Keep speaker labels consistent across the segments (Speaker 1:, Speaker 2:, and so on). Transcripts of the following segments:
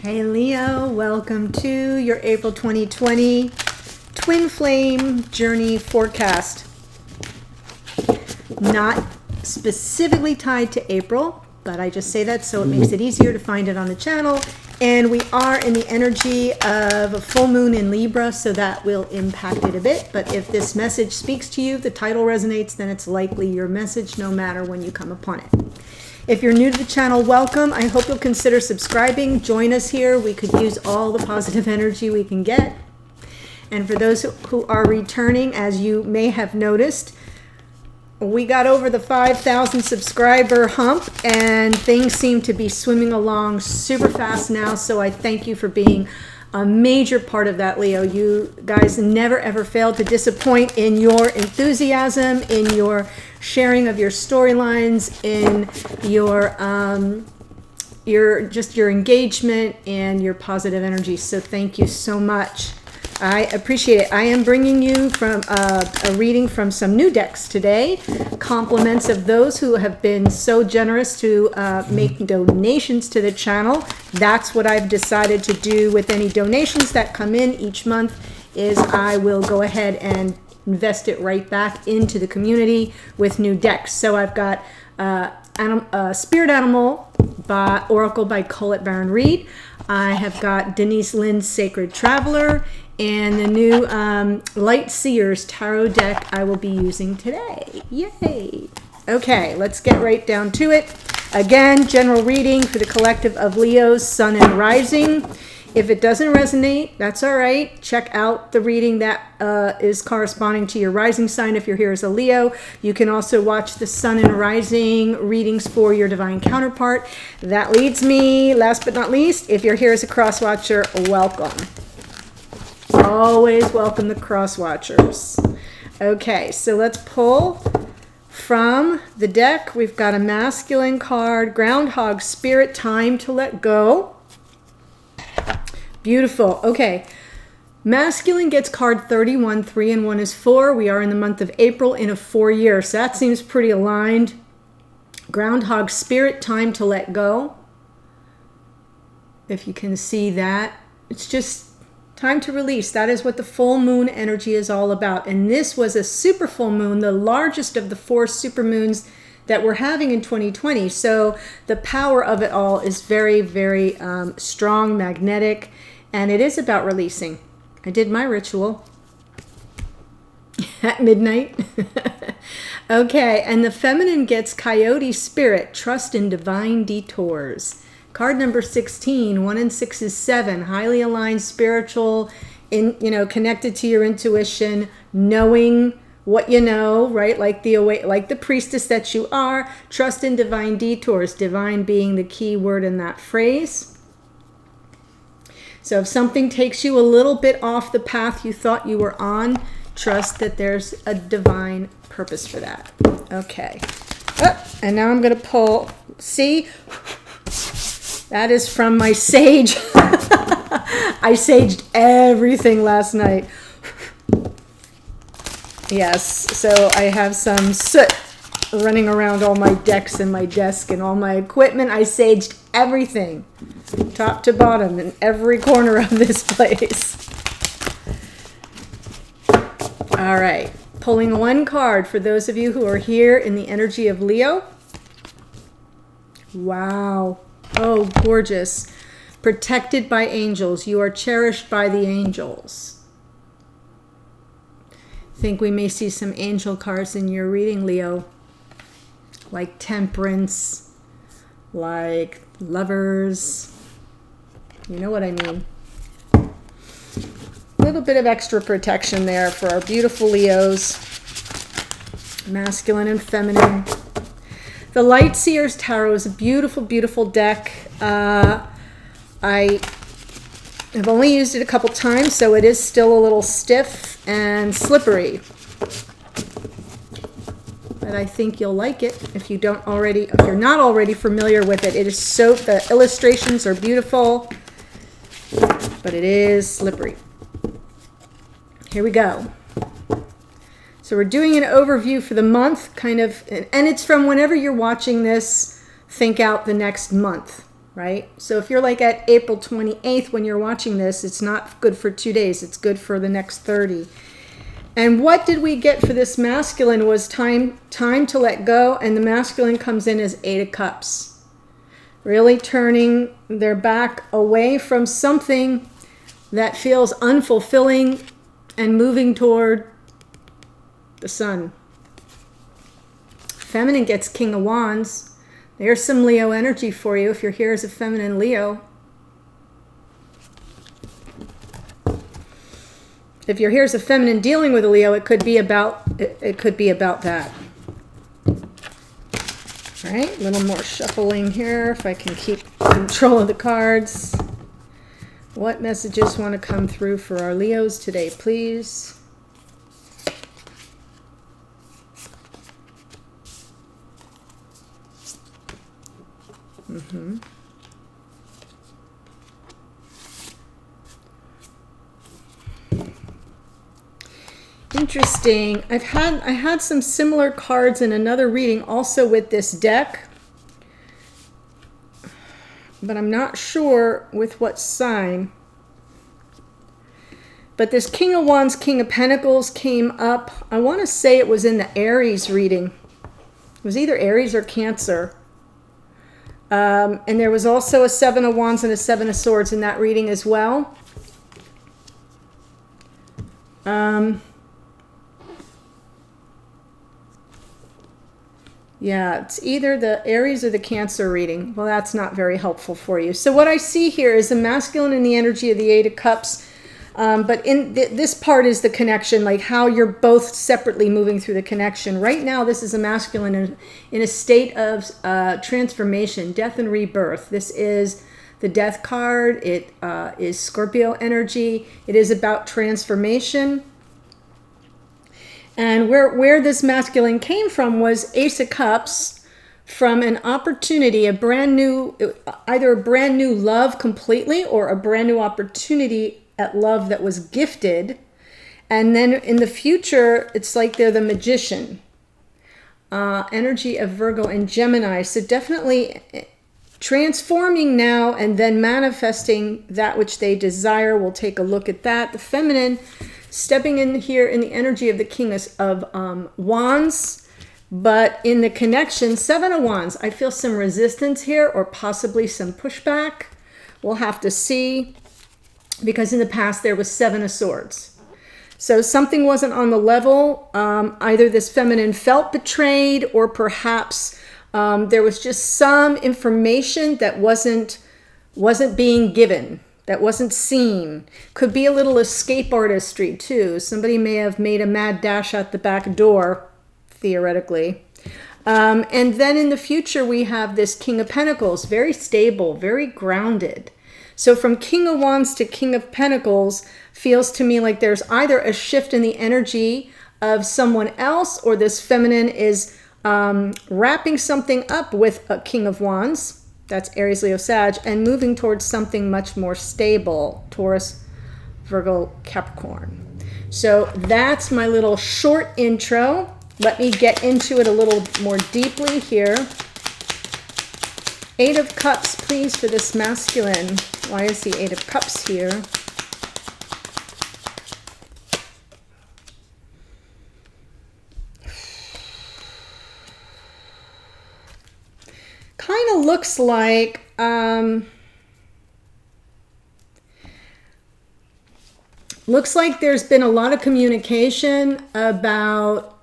Speaker 1: Hey Leo, welcome to your April 2020 Twin Flame Journey Forecast. Not specifically tied to April, but I just say that so it makes it easier to find it on the channel. And we are in the energy of a full moon in Libra, so that will impact it a bit. But if this message speaks to you, the title resonates, then it's likely your message no matter when you come upon it. If you're new to the channel, welcome. I hope you'll consider subscribing. Join us here. We could use all the positive energy we can get. And for those who are returning, as you may have noticed, we got over the 5,000 subscriber hump and things seem to be swimming along super fast now. So I thank you for being a major part of that, Leo. You guys never ever fail to disappoint in your enthusiasm, in your sharing of your storylines, in your engagement and your positive energy. So thank you so much. I appreciate it. I am bringing you from a reading from some new decks today. Compliments of those who have been so generous to make donations to the channel. That's what I've decided to do with any donations that come in each month, is I will go ahead and invest it right back into the community with new decks. So I've got Spirit Animal by Oracle by Colette Baron Reed. I have got Denise Lynn's Sacred Traveler, and the new Light Seers Tarot deck I will be using today. Yay! Okay, let's get right down to it. Again, general reading for the collective of Leos, Sun and Rising. If it doesn't resonate, that's all right. Check out the reading that is corresponding to your rising sign if you're here as a Leo. You can also watch the Sun and Rising readings for your divine counterpart. That leads me, last but not least, if you're here as a cross watcher, welcome. Always welcome the cross watchers. Okay, so let's pull from the deck. We've got a masculine card, Groundhog Spirit, Time to Let Go. Beautiful. Okay. Masculine gets card 31. 3 and 1 is 4. We are in the month of April in a 4 year. So that seems pretty aligned. Groundhog Spirit, Time to Let Go. If you can see that. It's just time to release. That is what the full moon energy is all about. And this was a super full moon, the largest of the 4 super moons that we're having in 2020. So the power of it all is very, very strong, magnetic, and it is about releasing. I did my ritual at midnight. Okay, and the feminine gets Coyote Spirit, Trust in Divine Detours. Card number 16, 1 and 6 is 7, highly aligned, spiritual, connected to your intuition, knowing what you know, right? Like the priestess that you are. Trust in divine detours, divine being the key word in that phrase. So if something takes you a little bit off the path you thought you were on, trust that there's a divine purpose for that. Okay. Oh, and now I'm going to pull, see? That is from my sage. I saged everything last night. Yes, so I have some soot running around all my decks and my desk and all my equipment. I saged everything, top to bottom, in every corner of this place. All right, pulling one card for those of you who are here in the energy of Leo. Wow. Oh, gorgeous. Protected by angels. You are cherished by the angels. I think we may see some angel cards in your reading, Leo. Like Temperance, like Lovers. You know what I mean. A little bit of extra protection there for our beautiful Leos. Masculine and feminine. The Light Seers Tarot is a beautiful, beautiful deck. I have only used it a couple times, so it is still a little stiff and slippery. But I think you'll like it if you're not already familiar with it. It is so, the illustrations are beautiful, but it is slippery. Here we go. So we're doing an overview for the month, kind of, and it's from whenever you're watching this, think out the next month. right? So if you're like at April 28th when you're watching this, it's not good for 2 days. It's good for the next 30. And what did we get for this masculine was time to let go, and the masculine comes in as 8 of Cups. Really turning their back away from something that feels unfulfilling and moving toward the sun. Feminine gets King of Wands. There's some Leo energy for you if you're here as a feminine Leo. If you're here as a feminine dealing with a Leo, it could be about that. All right, a little more shuffling here if I can keep control of the cards. What messages want to come through for our Leos today, please? Interesting. I had some similar cards in another reading also with this deck, but I'm not sure with what sign. But this King of Wands, King of Pentacles came up. I want to say it was in the Aries reading. It was either Aries or Cancer. And there was also a 7 of Wands and a 7 of Swords in that reading as well. Yeah, it's either the Aries or the Cancer reading. Well, that's not very helpful for you. So what I see here is the masculine in the energy of the 8 of Cups. But in this part is the connection, like how you're both separately moving through the connection. Right now, this is a masculine in a state of transformation, death and rebirth. This is the Death card. It is Scorpio energy. It is about transformation. And where this masculine came from was Ace of Cups, from an opportunity, a brand new, either a brand new love completely or a brand new opportunity at love that was gifted. And then in the future, it's like they're the magician. Energy of Virgo and Gemini. So definitely transforming now and then manifesting that which they desire. We'll take a look at that. The feminine stepping in here in the energy of the King of Wands, but in the connection, 7 of Wands. I feel some resistance here or possibly some pushback. We'll have to see, because in the past there was 7 of Swords. So something wasn't on the level. Either this feminine felt betrayed, or perhaps there was just some information that wasn't being given, that wasn't seen. Could be a little escape artistry too. Somebody may have made a mad dash out the back door, theoretically. And then in the future, we have this King of Pentacles, very stable, very grounded. So from King of Wands to King of Pentacles feels to me like there's either a shift in the energy of someone else, or this feminine is wrapping something up with a King of Wands. That's Aries, Leo, Sag, and moving towards something much more stable, Taurus, Virgo, Capricorn. So that's my little short intro. Let me get into it a little more deeply here. 8 of Cups, please, for this masculine. Why is the 8 of Cups here? Kind of looks like there's been a lot of communication about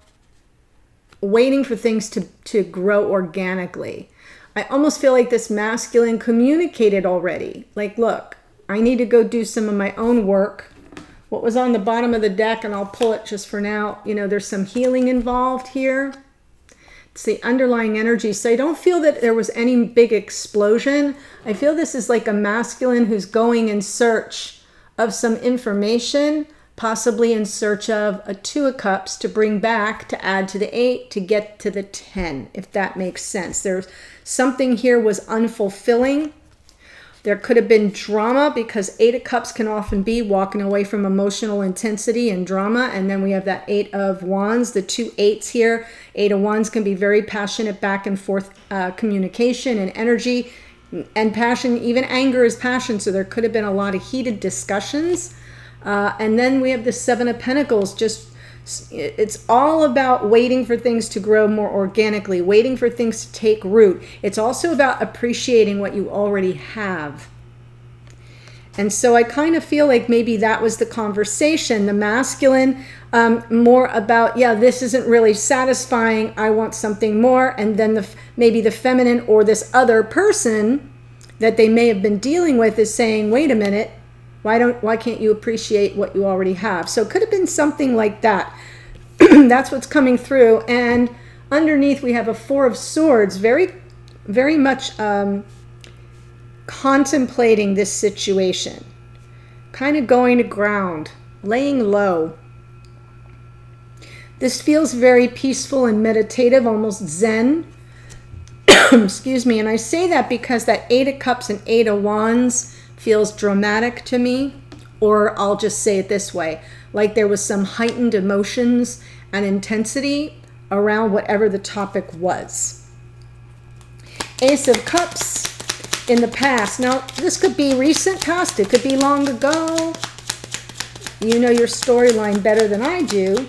Speaker 1: waiting for things to grow organically. I almost feel like this masculine communicated already. Like, look, I need to go do some of my own work. What was on the bottom of the deck, and I'll pull it just for now. You know, there's some healing involved here. It's the underlying energy. So I don't feel that there was any big explosion. I feel this is like a masculine who's going in search of some information, possibly in search of a 2 of Cups to bring back, to add to the 8, to get to the 10, if that makes sense. There's something here was unfulfilling. There could have been drama, because 8 of Cups can often be walking away from emotional intensity and drama. And then we have that 8 of Wands, the 2 8s here. 8 of Wands can be very passionate back and forth communication and energy. And passion, even anger is passion, so there could have been a lot of heated discussions. And then we have the Seven of Pentacles. It's all about waiting for things to grow more organically, waiting for things to take root. It's also about appreciating what you already have. And so I kind of feel like maybe that was the conversation. The masculine, more about, yeah, this isn't really satisfying, I want something more. And then maybe the feminine or this other person that they may have been dealing with is saying, wait a minute, why can't you appreciate what you already have? So it could have been something like that. That's what's coming through. And underneath we have a Four of Swords, very, very much contemplating this situation, kind of going to ground, laying low. This feels very peaceful and meditative, almost Zen. Excuse me. And I say that because that Eight of Cups and Eight of Wands feels dramatic to me, or I'll just say it this way, like there was some heightened emotions and intensity around whatever the topic was. Ace of Cups in the past. Now, this could be recent past, it could be long ago. You know your storyline better than I do.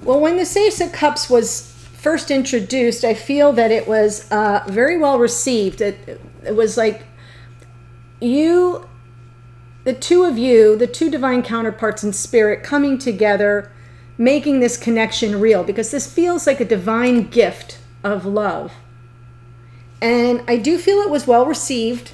Speaker 1: Well, when this Ace of Cups was first introduced, I feel that it was very well received. It was like you, the two of you, the two divine counterparts in spirit coming together, making this connection real, because this feels like a divine gift of love. And I do feel it was well received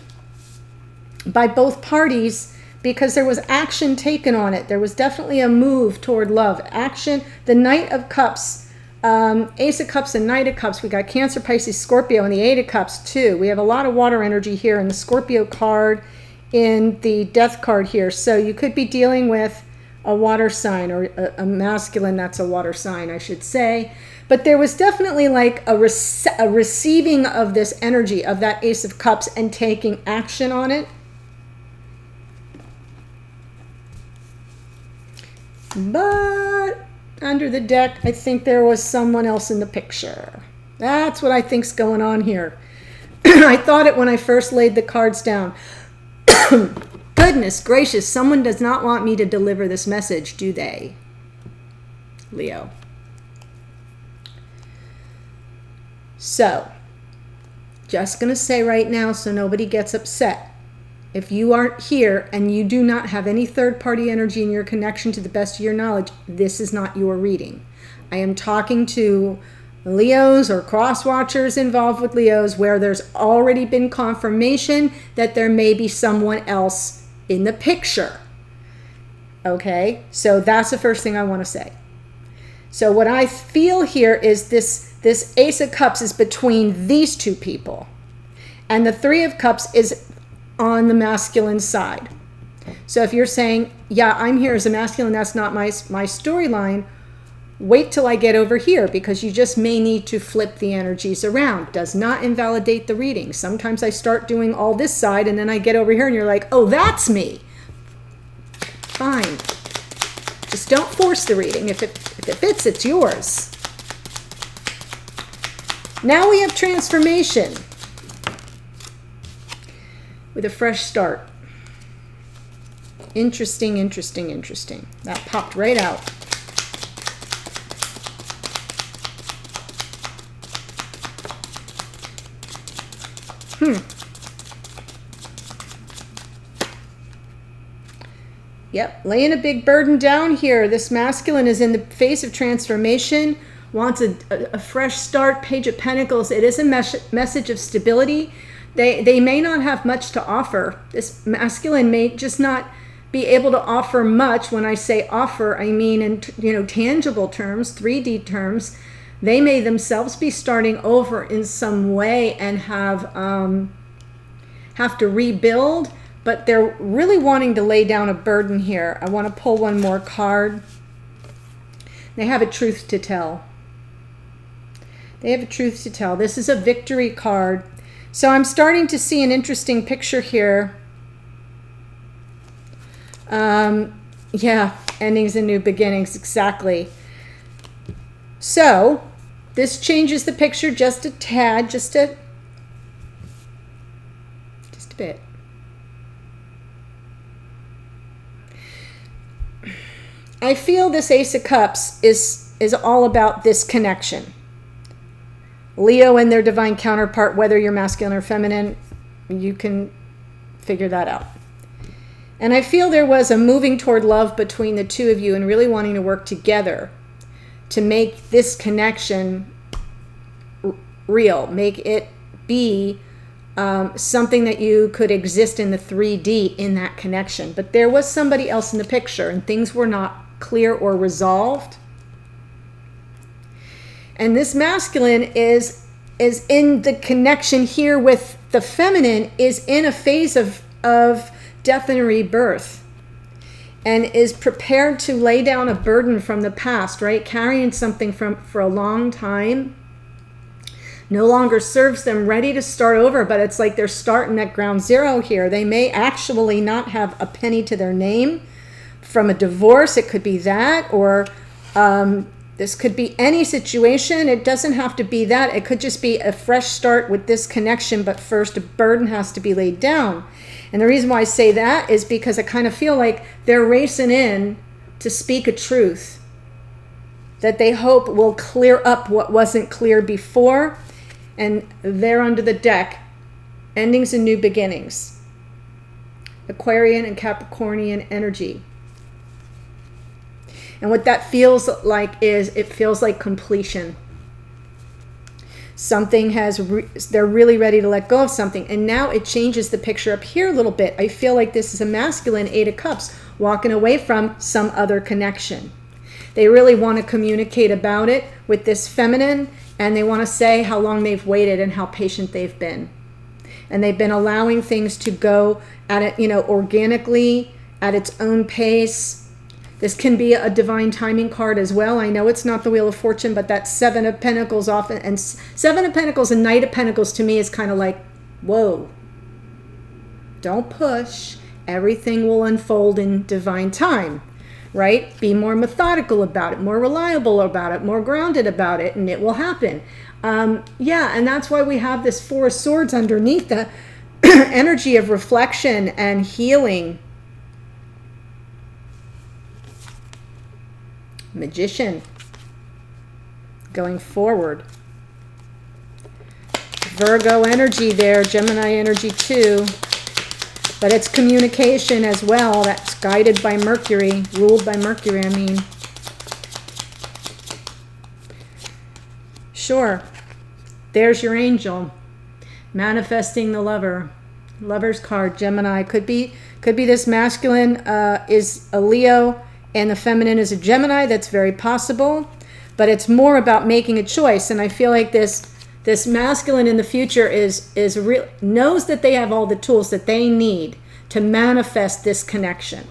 Speaker 1: by both parties, because there was action taken on it. There was definitely a move toward love. Action, the Knight of Cups, Ace of Cups and Knight of Cups. We got Cancer, Pisces, Scorpio, and the Eight of Cups too. We have a lot of water energy here in the Scorpio card, in the Death card here. So you could be dealing with a water sign, or a masculine that's a water sign, I should say. But there was definitely like a receiving of this energy of that Ace of Cups and taking action on it. But under the deck, I think there was someone else in the picture. That's what I think's going on here. I thought it when I first laid the cards down. Goodness gracious, someone does not want me to deliver this message, do they? Leo. So, just going to say right now so nobody gets upset. If you aren't here and you do not have any third-party energy in your connection to the best of your knowledge, this is not your reading. I am talking to Leos or cross-watchers involved with Leos where there's already been confirmation that there may be someone else in the picture. Okay? So that's the first thing I want to say. So what I feel here is this Ace of Cups is between these two people. And the Three of Cups is on the masculine side. So if you're saying, yeah, I'm here as a masculine, that's not my storyline, wait till I get over here, because you just may need to flip the energies around. Does not invalidate the reading. Sometimes I start doing all this side and then I get over here and you're like, oh, that's me. Fine. Just don't force the reading. If it fits, it's yours. Now we have transformation with a fresh start. Interesting, interesting, interesting. That popped right out. Yep, laying a big burden down here. This masculine is in the face of transformation, wants a fresh start. Page of Pentacles. It is a message of stability. They may not have much to offer. This masculine may just not be able to offer much. When I say offer, I mean in tangible terms, 3D terms. They may themselves be starting over in some way and have to rebuild, but they're really wanting to lay down a burden here. I want to pull one more card. They have a truth to tell. They have a truth to tell. This is a victory card. So I'm starting to see an interesting picture here. Yeah, Endings and new beginnings, exactly. So this changes the picture just a tad, just a bit. I feel this Ace of Cups is all about this connection. Leo and their divine counterpart, whether you're masculine or feminine, you can figure that out. And I feel there was a moving toward love between the two of you and really wanting to work together to make this connection real, make it be something that you could exist in the 3D in that connection. But there was somebody else in the picture and things were not clear or resolved. And this masculine is in the connection here with the feminine, is in a phase of death and rebirth, and is prepared to lay down a burden from the past, right? Carrying something for a long time no longer serves them, ready to start over, but it's like they're starting at ground zero here. They may actually not have a penny to their name from a divorce. It could be that, or this could be any situation. It doesn't have to be that. It could just be a fresh start with this connection, but first a burden has to be laid down. And the reason why I say that is because I kind of feel like they're racing in to speak a truth that they hope will clear up what wasn't clear before. And they're under the deck. Endings and new beginnings. Aquarian and Capricornian energy. And what that feels like is, it feels like completion. Something they're really ready to let go of something. And now it changes the picture up here a little bit. I feel like this is a masculine 8 of Cups walking away from some other connection. They really want to communicate about it with this feminine, and they want to say how long they've waited and how patient they've been. And they've been allowing things to go at it, organically, at its own pace. This can be a divine timing card as well. I know it's not the Wheel of Fortune, but that 7 of Pentacles often, and 7 of Pentacles and Knight of Pentacles to me is kind of like, whoa, don't push. Everything will unfold in divine time, right? Be more methodical about it, more reliable about it, more grounded about it, and it will happen. Yeah, and that's why we have this 4 of Swords underneath the energy of reflection and healing. Magician, going forward. Virgo energy there, Gemini energy too. But it's communication as well. That's guided by Mercury, ruled by Mercury, I mean. Sure, there's your angel. Manifesting the lover. Lover's card, Gemini. Could be this masculine is a Leo, and the feminine is a Gemini. That's very possible, but it's more about making a choice. And I feel like this masculine in the future knows that they have all the tools that they need to manifest this connection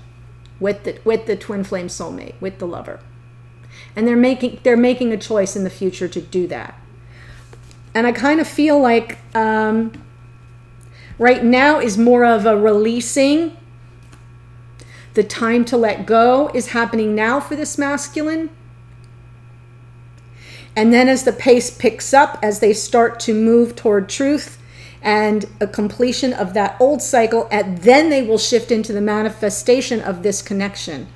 Speaker 1: with the twin flame soulmate, with the lover, and they're making a choice in the future to do that. And I kind of feel like right now is more of a releasing. The time to let go is happening now for this masculine. And then as the pace picks up, as they start to move toward truth and a completion of that old cycle, and then they will shift into the manifestation of this connection.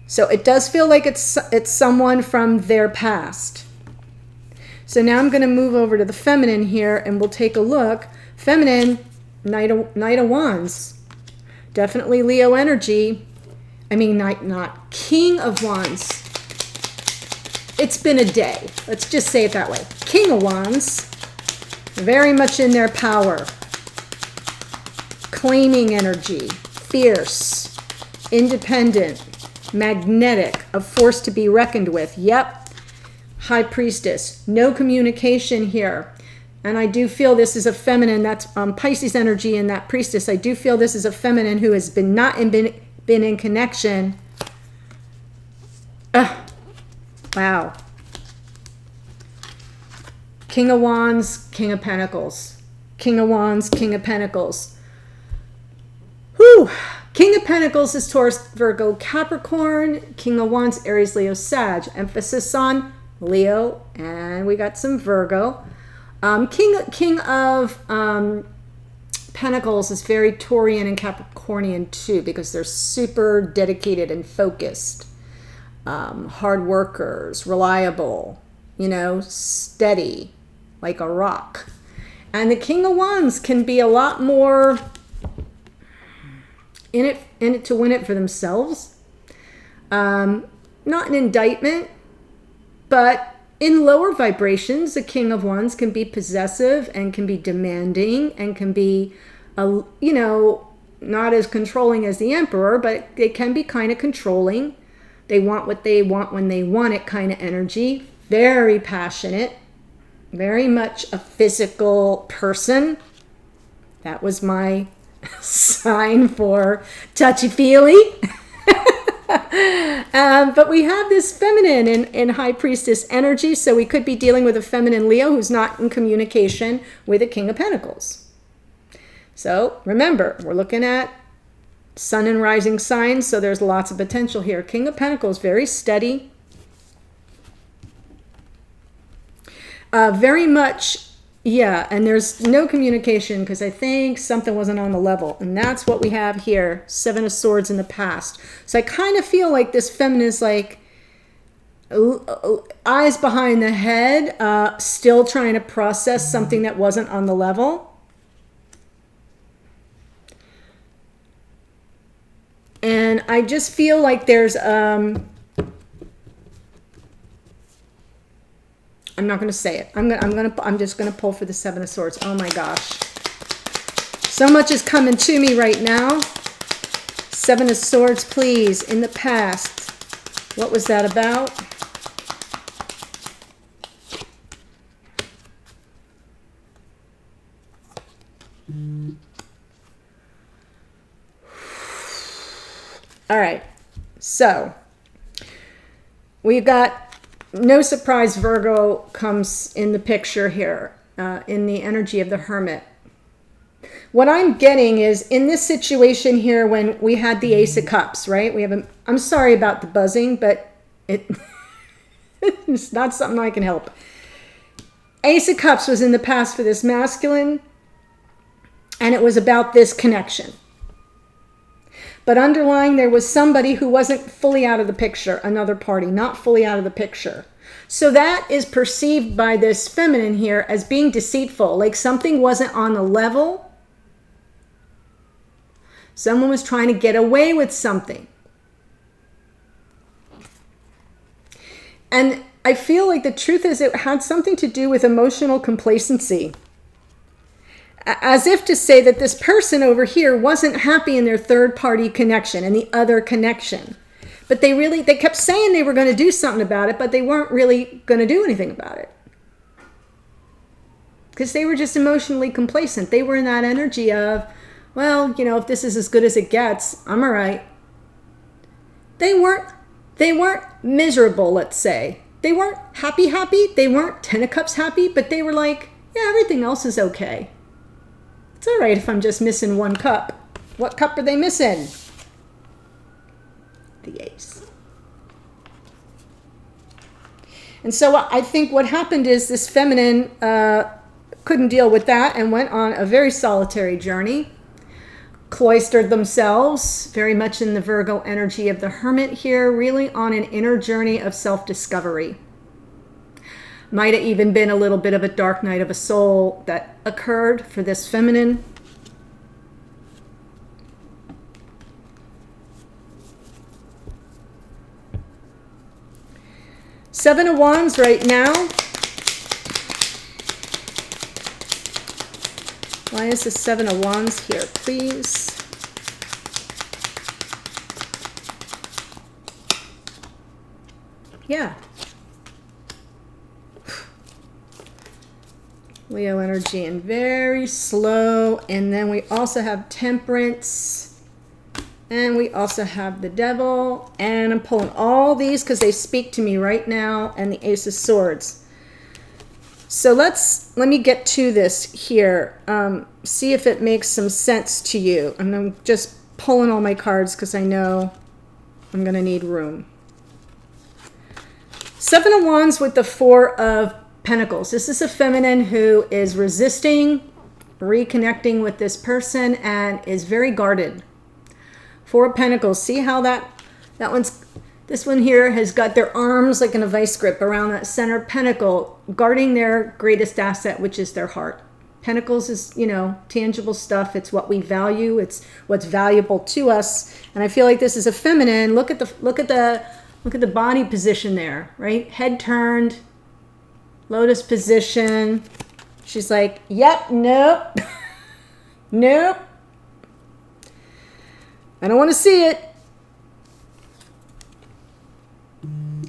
Speaker 1: So it does feel like it's someone from their past. So now I'm going to move over to the feminine here, and we'll take a look. Feminine, Knight of Wands. Definitely Leo energy. I mean, not King of Wands. It's been a day. Let's just say it that way. King of Wands. Very much in their power. Claiming energy. Fierce. Independent. Magnetic. A force to be reckoned with. Yep. High Priestess. No communication here. And I do feel this is a feminine, that's Pisces energy in that Priestess. I do feel this is a feminine who has been in connection. Wow. King of Wands, King of Pentacles. King of Wands, King of Pentacles. Whew. King of Pentacles is Taurus, Virgo, Capricorn. King of Wands, Aries, Leo, Sag. Emphasis on Leo, and we got some Virgo. King of Pentacles is very Taurian and Capricornian too, because they're super dedicated and focused. Hard workers, reliable, you know, steady, like a rock. And the King of Wands can be a lot more in it to win it for themselves. Not an indictment, but in lower vibrations, the King of Wands can be possessive and can be demanding and can be, you know, not as controlling as the Emperor, but they can be kind of controlling. They want what they want when they want it kind of energy. Very passionate. Very much a physical person. That was my sign for touchy-feely. But we have this feminine in High Priestess energy, so we could be dealing with a feminine Leo who's not in communication with a King of Pentacles. So remember, we're looking at Sun and rising signs, so there's lots of potential here. King of Pentacles, very steady. Very much, yeah, and there's no communication because I think something wasn't on the level. And that's what we have here, Seven of Swords in the past. So I kind of feel like this feminine is like eyes behind the head, still trying to process something that wasn't on the level. And I just feel like there's I'm not going to say it. I'm just going to pull for the Seven of Swords. Oh my gosh. So much is coming to me right now. Seven of Swords, please. In the past. What was that about? All right. So, we've got no surprise Virgo comes in the picture here, in the energy of the Hermit. What I'm getting is in this situation here when we had the Ace of Cups, right? We have I'm sorry about the buzzing, but it's not something I can help. Ace of Cups was in the past for this masculine, and it was about this connection. But underlying, there was somebody who wasn't fully out of the picture, another party, not fully out of the picture. So that is perceived by this feminine here as being deceitful, like something wasn't on the level. Someone was trying to get away with something. And I feel like the truth is it had something to do with emotional complacency. As if to say that this person over here wasn't happy in their third party connection and the other connection. But they kept saying they were going to do something about it, but they weren't really going to do anything about it. Because they were just emotionally complacent. They were in that energy of, well, you know, if this is as good as it gets, I'm all right. They weren't miserable, let's say. They weren't happy. They weren't Ten of Cups happy, but they were like, yeah, everything else is okay. It's all right if I'm just missing one cup. What cup are they missing? The Ace. And so I think what happened is this feminine couldn't deal with that and went on a very solitary journey. Cloistered themselves, very much in the Virgo energy of the Hermit here, really on an inner journey of self-discovery. Might have even been a little bit of a dark night of a soul that occurred for this feminine. Seven of Wands right now. Why is the Seven of Wands here, please? Yeah. Leo energy and very slow. And then we also have Temperance. And we also have the Devil. And I'm pulling all these because they speak to me right now. And the Ace of Swords. So let me get to this here. See if it makes some sense to you. And I'm just pulling all my cards because I know I'm going to need room. Seven of Wands with the Four of Pentacles. This is a feminine who is resisting reconnecting with this person and is very guarded. Four of Pentacles. See how this one here has got their arms like in a vice grip around that center pentacle, guarding their greatest asset, which is their heart. Pentacles is, tangible stuff. It's what we value. It's what's valuable to us. And I feel like this is a feminine. Look at the body position there, right? Head turned, lotus position. She's like, yep, nope, nope. I don't want to see it.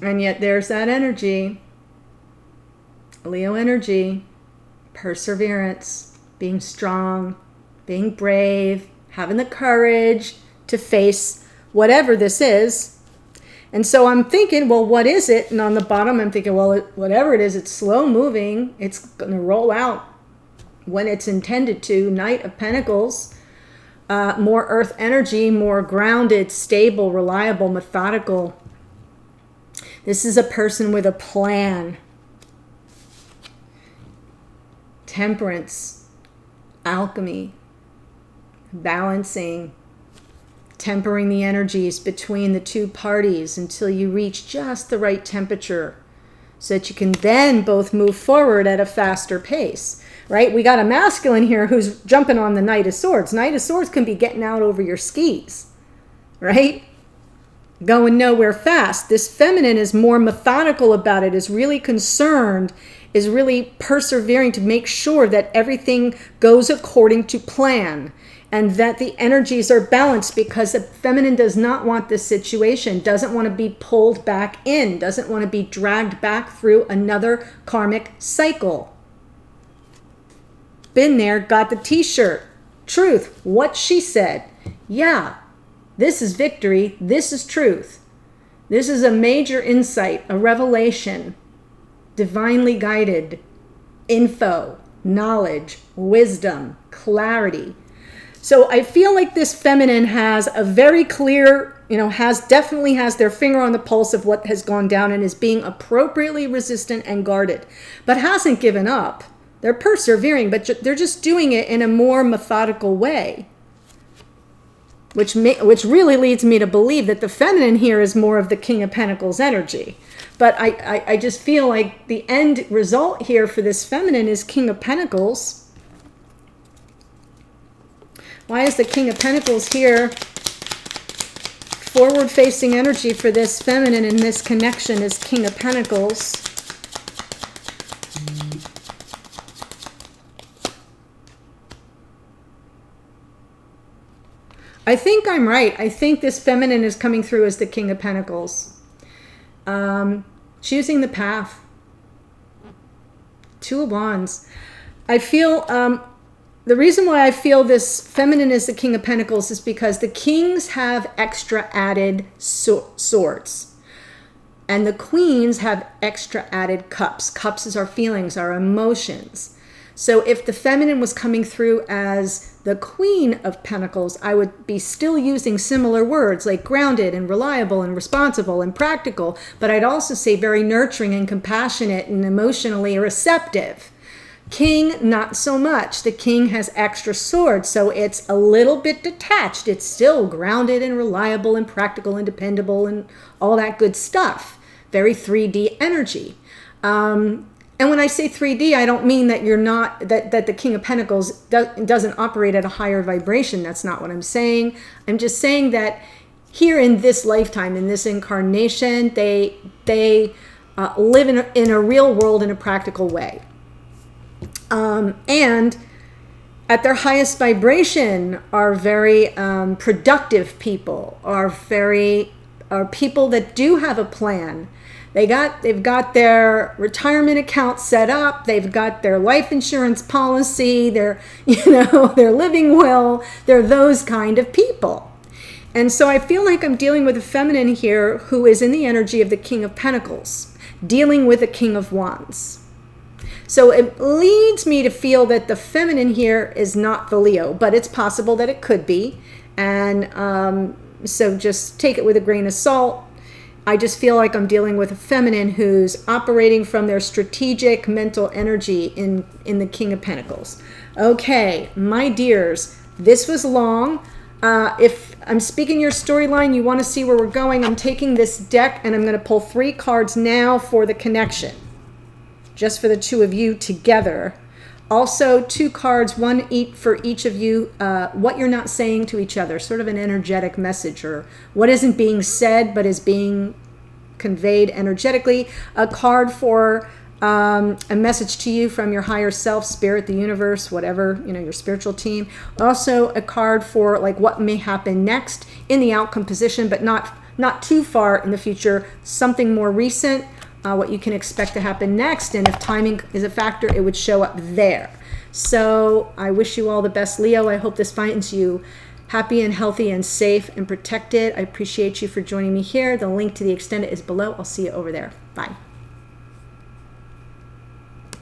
Speaker 1: And yet there's that energy, Leo energy. Perseverance, being strong, being brave, having the courage to face whatever this is. And so I'm thinking, well, what is it? And on the bottom, I'm thinking, well, whatever it is, it's slow moving. It's going to roll out when it's intended to. Knight of Pentacles, more earth energy, more grounded, stable, reliable, methodical. This is a person with a plan. Temperance, alchemy, balancing, tempering the energies between the two parties until you reach just the right temperature so that you can then both move forward at a faster pace, right? We got a masculine here who's jumping on the Knight of Swords. Knight of Swords can be getting out over your skis, right? Going nowhere fast. This feminine is more methodical about it, is really concerned, is really persevering to make sure that everything goes according to plan and that the energies are balanced, because the feminine does not want this situation, doesn't want to be pulled back in, doesn't want to be dragged back through another karmic cycle. Been there, got the t-shirt. Truth, what she said. Yeah, this is victory. This is truth. This is a major insight, a revelation. Divinely guided info, knowledge, wisdom, clarity. So I feel like this feminine has a very clear, definitely has their finger on the pulse of what has gone down and is being appropriately resistant and guarded, but hasn't given up. They're persevering, but they're just doing it in a more methodical way, which really leads me to believe that the feminine here is more of the King of Pentacles energy. But I just feel like the end result here for this feminine is King of Pentacles. Why is the King of Pentacles here? Forward-facing energy for this feminine in this connection is King of Pentacles. I think I'm right. I think this feminine is coming through as the King of Pentacles. Choosing the path. Two of Wands. I feel, the reason why I feel this feminine is the King of Pentacles is because the kings have extra added swords. And the queens have extra added cups. Cups is our feelings, our emotions. So if the feminine was coming through as the Queen of Pentacles, I would be still using similar words like grounded and reliable and responsible and practical, but I'd also say very nurturing and compassionate and emotionally receptive. King, not so much. The king has extra swords, so it's a little bit detached. It's still grounded and reliable and practical and dependable and all that good stuff. Very 3D energy. And when I say 3D, I don't mean that you're not, that the King of Pentacles doesn't operate at a higher vibration. That's not what I'm saying. I'm just saying that here in this lifetime, in this incarnation, they live in a real world in a practical way. And at their highest vibration are very productive people, are people that do have a plan. They've got their retirement account set up. They've got their life insurance policy, their living will. They're those kind of people. And so I feel like I'm dealing with a feminine here who is in the energy of the King of Pentacles, dealing with the King of Wands. So it leads me to feel that the feminine here is not the Leo, but it's possible that it could be. And so just take it with a grain of salt. I just feel like I'm dealing with a feminine who's operating from their strategic mental energy in the King of Pentacles. Okay, my dears, this was long. If I'm speaking your storyline, you want to see where we're going, I'm taking this deck and I'm going to pull 3 cards now for the connection, just for the 2 of you together. Also 2 cards, one each for each of you, what you're not saying to each other, sort of an energetic message, or what isn't being said but is being conveyed energetically. A card for a message to you from your higher self, spirit, the universe, whatever, your spiritual team. Also a card for like what may happen next in the outcome position, but not too far in the future, something more recent. What you can expect to happen next, and if timing is a factor, it would show up there. So I wish you all the best, Leo. I hope this finds you happy and healthy and safe and protected. I appreciate you for joining me here. The link to the extended is below. I'll see you over there. Bye.